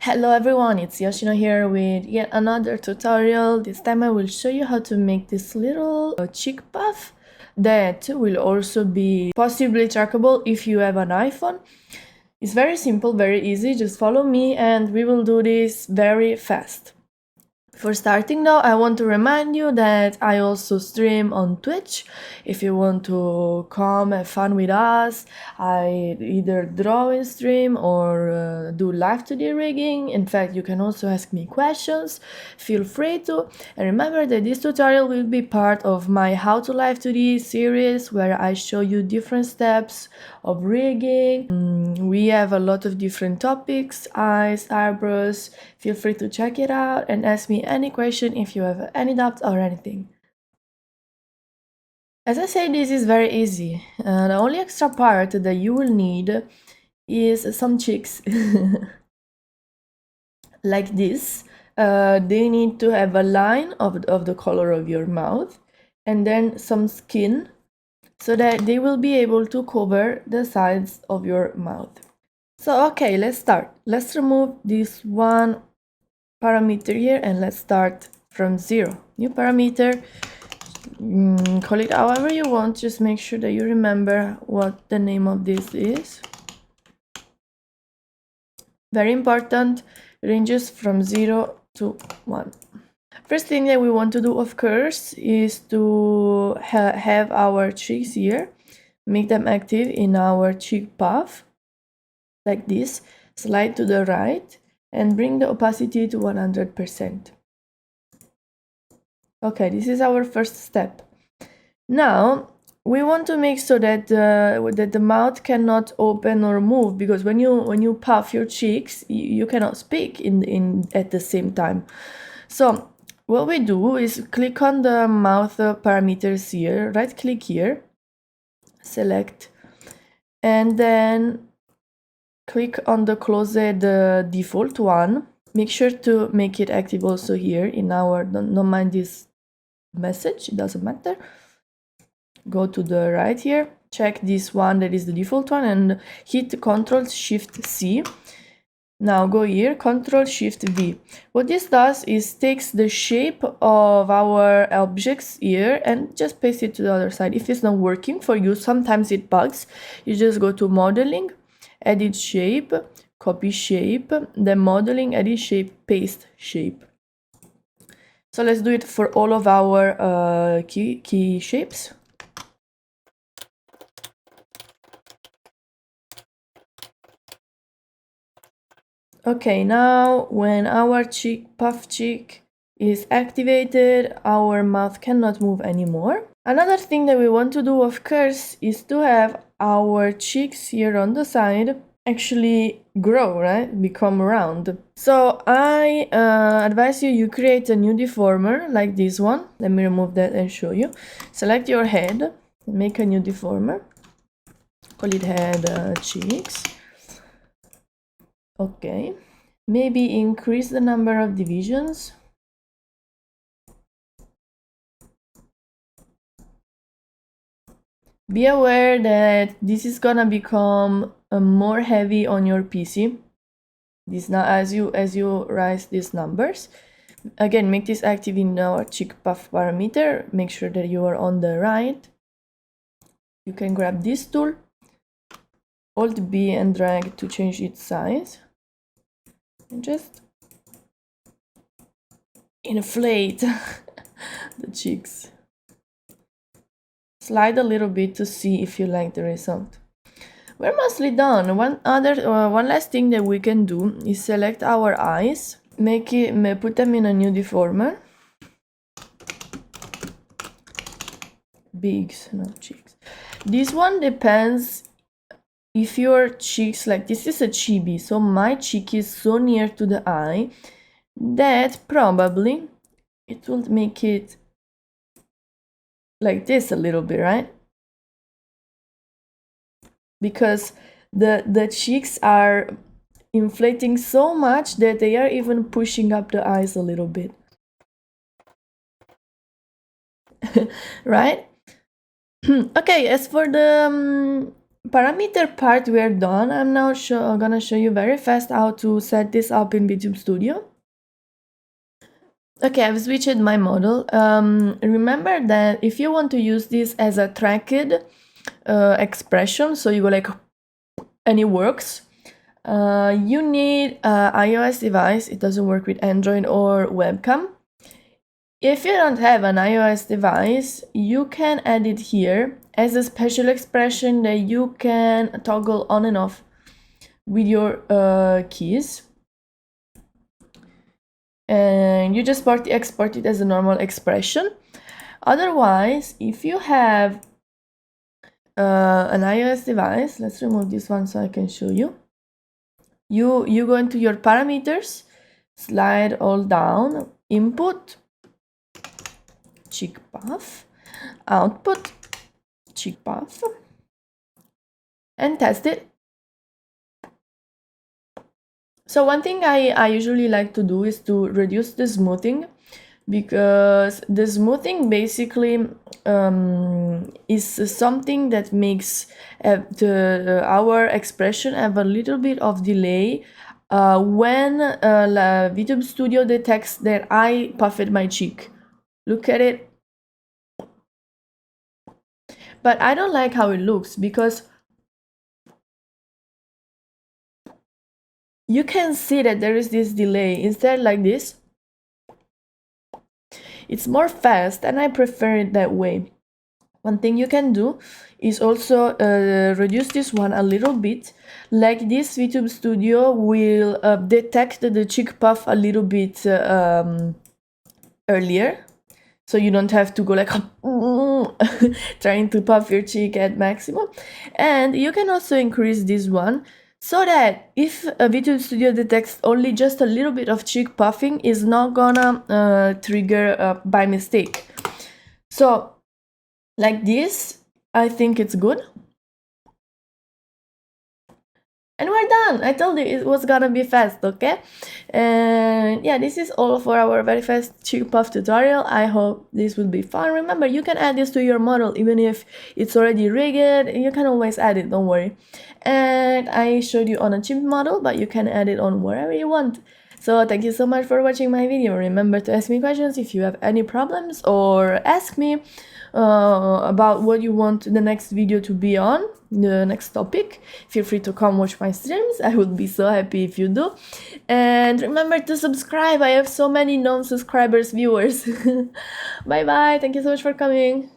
Hello everyone, it's Yoshino here with yet another tutorial. This time I will show you how to make this little cheek puff that will also be possibly trackable if you have an iPhone. It's very simple, very easy, just follow me and we will do this very fast. For starting though, I want to remind you that I also stream on Twitch. If you want to come have fun with us, I either draw in stream or do Live2d rigging. In fact, you can also ask me questions. Feel free to. And remember that this tutorial will be part of my How to Live2d series where I show you different steps of rigging. We have a lot of different topics, eyes, eyebrows. Feel free to check it out and ask me any question if you have any doubts or anything. As I said, this is very easy. The only extra part that you will need is some cheeks. Like this. They need to have a line of the color of your mouth and then some skin so that they will be able to cover the sides of your mouth. So okay, let's start. Let's remove this one parameter here and let's start from 0. New parameter, call it however you want, just make sure that you remember what the name of this is. Very important, ranges from 0 to 1. First thing that we want to do, of course, is to have our cheeks here, make them active in our cheek puff, like this, slide to the right, and bring the opacity to 100%. Okay, this is our first step. Now, we want to make so that the mouth cannot open or move, because when you puff your cheeks, you cannot speak at the same time. So what we do is click on the mouth parameters here, right click here, select, and then click on the closed default one. Make sure to make it active also here in our, don't mind this message, it doesn't matter. Go to the right here, check this one that is the default one and hit Ctrl-Shift-C. Now go here, Ctrl-Shift-V. What this does is takes the shape of our objects here and just paste it to the other side. If it's not working for you, sometimes it bugs, you just go to modeling, edit shape, copy shape, then modeling, edit shape, paste shape. So let's do it for all of our key shapes. Okay, now when our puff cheek is activated, our mouth cannot move anymore. Another thing that we want to do, of course, is to have our cheeks here on the side actually grow, right? Become round. So I advise you create a new deformer like this one. Let me remove that and show you. Select your head, make a new deformer. Call it head cheeks. Okay, maybe increase the number of divisions. Be aware that this is gonna become more heavy on your PC. This now as you rise these numbers. Again, make this active in our cheek puff parameter. Make sure that you are on the right. You can grab this tool, Alt B and drag to change its size. And just inflate the cheeks. Slide a little bit to see if you like the result. We're mostly done. One last thing that we can do is select our eyes, put them in a new deformer. Bigs, not cheeks. This one depends if your cheeks, like this is a chibi, so my cheek is so near to the eye that probably it will make it like this a little bit, right? Because the cheeks are inflating so much that they are even pushing up the eyes a little bit. Right? Okay, as for the parameter part we're done. I'm now gonna show you very fast how to set this up in Vtube Studio. Okay, I've switched my model. Remember that if you want to use this as a tracked expression, so you go like, and it works, you need an iOS device. It doesn't work with Android or webcam. If you don't have an iOS device, you can add it here as a special expression that you can toggle on and off with your keys. And you just export it as a normal expression. Otherwise, if you have an iOS device, let's remove this one so I can show you. You go into your parameters, slide all down, input, cheek puff, output, cheek puff, and test it. So one thing I usually like to do is to reduce the smoothing, because the smoothing basically is something that makes our expression have a little bit of delay when Vtube Studio detects that I puffed my cheek. Look at it. But I don't like how it looks, because you can see that there is this delay. Instead, like this, it's more fast, and I prefer it that way. One thing you can do is also reduce this one a little bit. Like this, Vtube Studio will detect the cheek puff a little bit earlier. So you don't have to go like trying to puff your cheek at maximum. And you can also increase this one, so that if Vtube Studio detects only just a little bit of cheek puffing, is not gonna trigger by mistake. So like this, I think it's good. And we're done. I told you it was gonna be fast, okay? And yeah, this is all for our very fast cheek puff tutorial. I hope this will be fun. Remember, you can add this to your model even if it's already rigged. You can always add it, don't worry. And I showed you on a cheap model, but you can add it on wherever you want. So thank you so much for watching my video. Remember to ask me questions if you have any problems, or ask me about what you want the next video to be on, the next topic. Feel free to come watch my streams. I would be so happy if you do. And remember to subscribe. I have so many non-subscribers viewers. Bye bye. Thank you so much for coming.